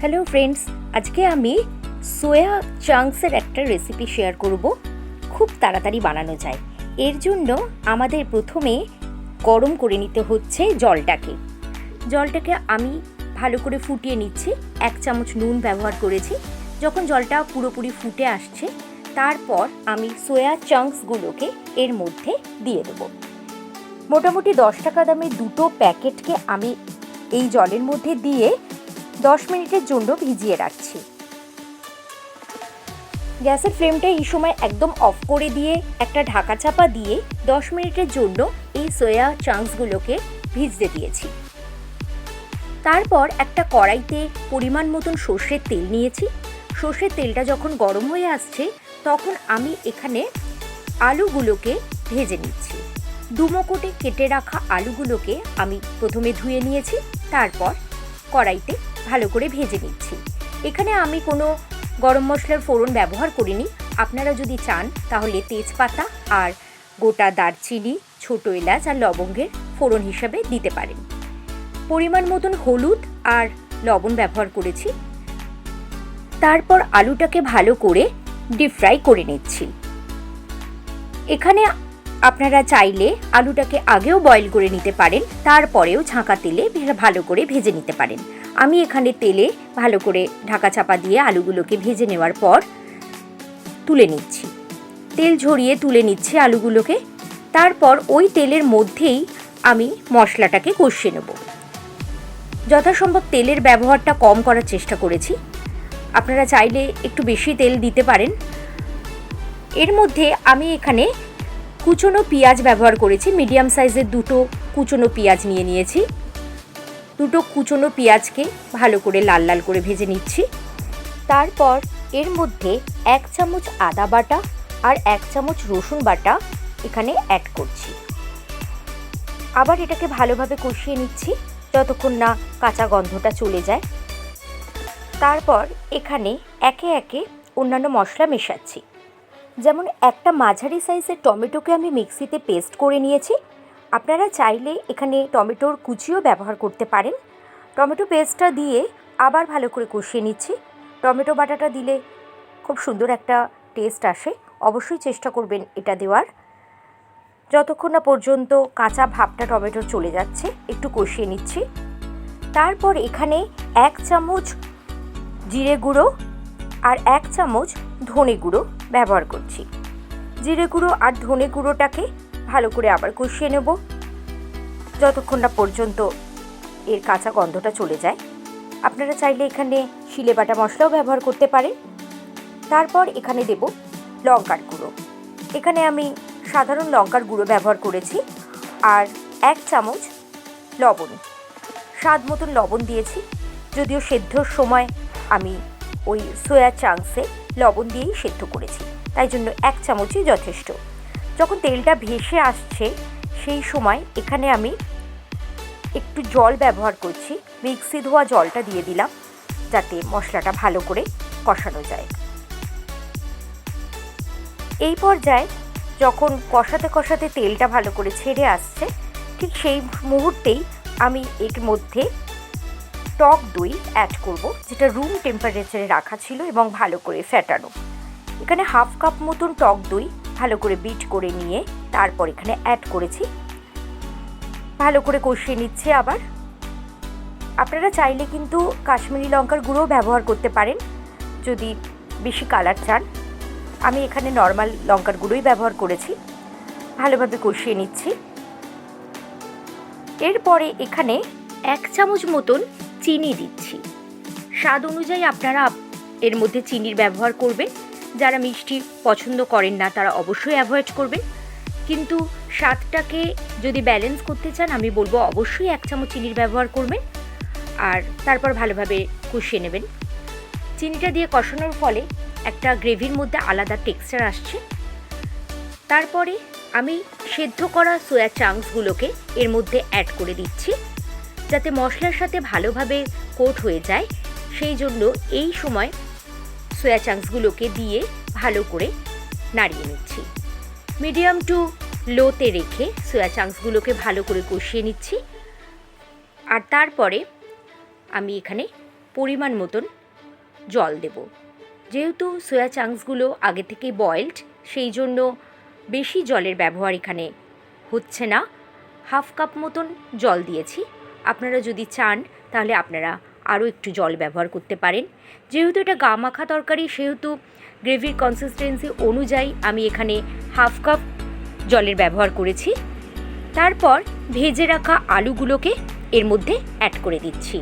Hello friends, আজকে আমি সোয়া চাংসের একটা রেসিপি শেয়ার করব। খুব তাড়াতাড়ি বানানো যায়। এর জন্য আমাদের প্রথমে গরম করে নিতে হচ্ছে জলটাকে আমি ভালো করে ফুটিয়ে নিচ্ছি। 1 চামচ নুন ব্যবহার করেছি। যখন জলটা পুরোপুরি ফুটে আসছে, তারপর আমি সোয়া চাংসগুলোকে এর মধ্যে দিয়ে দেবো। মোটামুটি 10 টাকা দামের 2টো প্যাকেটকে আমি এই জলের মধ্যে দিয়ে 10 মিনিটের জন্য ভিজিয়ে রাখছি। গ্যাসের ফ্লেমটা এই সময় একদম অফ করে দিয়ে একটা ঢাকা চাপা দিয়ে 10 মিনিটের জন্য এই সোয়া চাংসগুলোকে ভিজতে দিয়েছি। তারপর একটা কড়াইতে পরিমাণ মতন সর্ষের তেল নিয়েছি। সর্ষের তেলটা যখন গরম হয়ে আসছে, তখন আমি এখানে আলুগুলোকে ভেজে নিচ্ছি। দুমোকটে কেটে রাখা আলুগুলোকে আমি প্রথমে ধুয়ে নিয়েছি, তারপর কড়াইতে ভালো করে ভেজে নিচ্ছি। এখানে আমি কোনো গরম মশলার ফোড়ন ব্যবহার করিনি। আপনারা যদি চান তাহলে তেজপাতা আর গোটা দারচিনি, ছোটো এলাচ আর লবঙ্গের ফোড়ন হিসাবে দিতে পারেন। পরিমাণ মতন হলুদ আর লবণ ব্যবহার করেছি। তারপর আলুটাকে ভালো করে ডিপ ফ্রাই করে নিচ্ছি। এখানে আপনারা চাইলে আলুটাকে আগেও বয়েল করে নিতে পারেন, তারপরেও ঝাঁকা তেলে ভালো করে ভেজে নিতে পারেন। আমি এখানে তেলে ভালো করে ঢাকা চাপা দিয়ে আলুগুলোকে ভেজে নেওয়ার পর তুলে নিচ্ছি। তেল ঝরিয়ে তুলে নিচ্ছি আলুগুলোকে। তারপর ওই তেলের মধ্যেই আমি মশলাটাকে কষিয়ে নেব। যথাসম্ভব তেলের ব্যবহারটা কম করার চেষ্টা করেছি। আপনারা চাইলে একটু বেশি তেল দিতে পারেন। এর মধ্যে আমি এখানে কুচনো পেঁয়াজ ব্যবহার করেছি। মিডিয়াম সাইজের 2টো কুচনো পেঁয়াজ নিয়েছি। 2টো কুচনো পেঁয়াজকে ভালো করে লাল লাল করে ভেজে নিচ্ছি। তারপর এর মধ্যে 1 চামচ আদা বাটা আর 1 চামচ রসুন বাটা এখানে অ্যাড করছি। আবার এটাকে ভালোভাবে কষিয়ে নিচ্ছি যতক্ষণ না কাঁচা গন্ধটা চলে যায়। তারপর এখানে একে একে অন্যান্য মশলা মেশাচ্ছি। যেমন একটা মাঝারি সাইজের টমেটোকে আমি মিক্সিতে পেস্ট করে নিয়েছি। আপনারা চাইলে এখানে টমেটোর কুচিও ব্যবহার করতে পারেন। টমেটো পেস্টটা দিয়ে আবার ভালো করে কষিয়ে নিচ্ছি। টমেটো বাটাটা দিলে খুব সুন্দর একটা টেস্ট আসে। অবশ্যই চেষ্টা করবেন এটা দেওয়ার। যতক্ষণ না পর্যন্ত কাঁচা ভাবটা টমেটোর চলে যাচ্ছে, একটু কষিয়ে নিচ্ছি। তারপর এখানে 1 চামচ জিরে গুঁড়ো আর 1 চামচ ধনে গুঁড়ো ব্যবহার করছি। জিরে গুঁড়ো আর ধনে গুঁড়োটাকে ভালো করে আবার কষিয়ে নেব যতক্ষণ না পর্যন্ত এর কাঁচা গন্ধটা চলে যায়। আপনারা চাইলে এখানে শিলে বাটা মশলাও ব্যবহার করতে পারেন। তারপর এখানে দেব লঙ্কার গুঁড়ো। এখানে আমি সাধারণ লঙ্কার গুঁড়ো ব্যবহার করেছি আর 1 চামচ লবণ, স্বাদ মতন লবণ দিয়েছি। যদিও সেদ্ধর সময় আমি ওই সোয়া চাংসে লবণ দিয়েই সেদ্ধ করেছি, তাই জন্য 1 চামচই যথেষ্ট। যখন তেলটা ভেসে আসছে, সেই সময় এখানে আমি একটু জল ব্যবহার করছি। মিক্সি ধোয়া জলটা দিয়ে দিলাম যাতে মশলাটা ভালো করে কষানো যায়। এই পর্যায়ে যখন কষাতে কষাতে তেলটা ভালো করে ছেড়ে আসছে, ঠিক সেই মুহূর্তেই আমি এর মধ্যে টক দই অ্যাড করব, যেটা রুম টেম্পারেচারে রাখা ছিল এবং ভালো করে ফেটানো। এখানে 1/2 কাপ মতন টক দই ভালো করে বিট করে নিয়ে তারপর এখানে অ্যাড করেছি। ভালো করে কষিয়ে নিচ্ছি আবার। আপনারা চাইলে কিন্তু কাশ্মীরি লঙ্কার গুঁড়ো ব্যবহার করতে পারেন যদি বেশি কালার চান। আমি এখানে নর্মাল লঙ্কার গুঁড়োই ব্যবহার করেছি। ভালোভাবে কষিয়ে নিচ্ছি। এরপরে এখানে 1 চামচ মতন চিনি দিচ্ছি। স্বাদ অনুযায়ী আপনারা এর মধ্যে চিনির ব্যবহার করবেন। যারা মিষ্টি পছন্দ করেন না তারা অবশ্যই অ্যাভয়েড করবেন, কিন্তু স্বাদটাকে যদি ব্যালেন্স করতে চান আমি বলবো অবশ্যই 1 চামচ চিনির ব্যবহার করবেন। আর তারপর ভালোভাবে কষিয়ে নেবেন। চিনিটা দিয়ে কষানোর ফলে একটা গ্রেভির মধ্যে আলাদা টেক্সচার আসছে। তারপরে আমি সেদ্ধ করা সোয়া চাংসগুলোকে এর মধ্যে অ্যাড করে দিচ্ছি যাতে মশলার সাথে ভালোভাবে কোট হয়ে যায়। সেই জন্য এই সময় সোয়া চাংসগুলোকে দিয়ে ভালো করে নাড়িয়ে নিচ্ছি। মিডিয়াম টু লোতে রেখে সোয়া চাংসগুলোকে ভালো করে কষিয়ে নিচ্ছি। আর তারপরে আমি এখানে পরিমাণ মতন জল দেব। যেহেতু সোয়া চাংসগুলো আগে থেকেই বয়েলড, সেই জন্য বেশি জলের ব্যবহার এখানে হচ্ছে না। হাফ কাপ মতন জল দিয়েছি। আপনারা যদি চান তাহলে আপনারা আরও একটু জল ব্যবহার করতে পারেন। যেহেতু এটা গা মাখা তরকারি, সেহেতু গ্রেভির কনসিস্টেন্সি অনুযায়ী আমি এখানে হাফ কাপ জলের ব্যবহার করেছি। তারপর ভেজে রাখা আলুগুলোকে এর মধ্যে অ্যাড করে দিচ্ছি।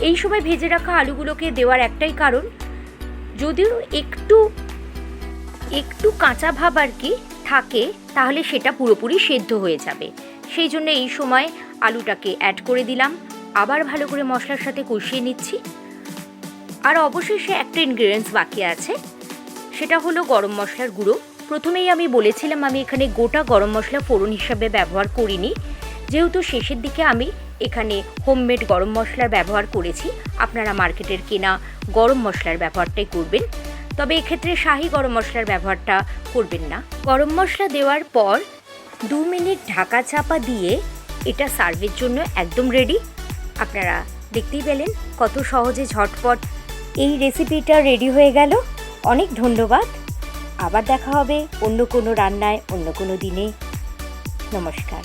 এই সময় ভেজে রাখা আলুগুলোকে দেওয়ার একটাই কারণ, যদিও একটু কাঁচা ভাব আর কি থাকে, তাহলে সেটা পুরোপুরি সেদ্ধ হয়ে যাবে। সেই জন্য এই সময় আলুটাকে অ্যাড করে দিলাম। আবার ভালো করে মশলার সাথে কষিয়ে নিচ্ছি। আর অবশেষে একটা ইনগ্রিডিয়েন্টস বাকি আছে, সেটা হলো গরম মশলার গুঁড়ো। প্রথমেই আমি বলেছিলাম আমি এখানে গোটা গরম মশলা ফোড়ন হিসাবে ব্যবহার করিনি, যেহেতু শেষের দিকে আমি এখানে হোমমেড গরম মশলার ব্যবহার করেছি। আপনারা মার্কেটের কেনা গরম মশলার ব্যবহারটাই করবেন, তবে এক্ষেত্রে শাহি গরম মশলার ব্যবহারটা করবেন না। গরম মশলা দেওয়ার পর 2 মিনিট ঢাকা চাপা দিয়ে এটা সার্ভের জন্য একদম রেডি। আপনারা দেখতেই পেলেন কত সহজে ঝটপট এই রেসিপিটা রেডি হয়ে গেল। অনেক ধন্যবাদ। আবার দেখা হবে অন্য কোনো রান্নায়, অন্য কোনো দিনে। নমস্কার।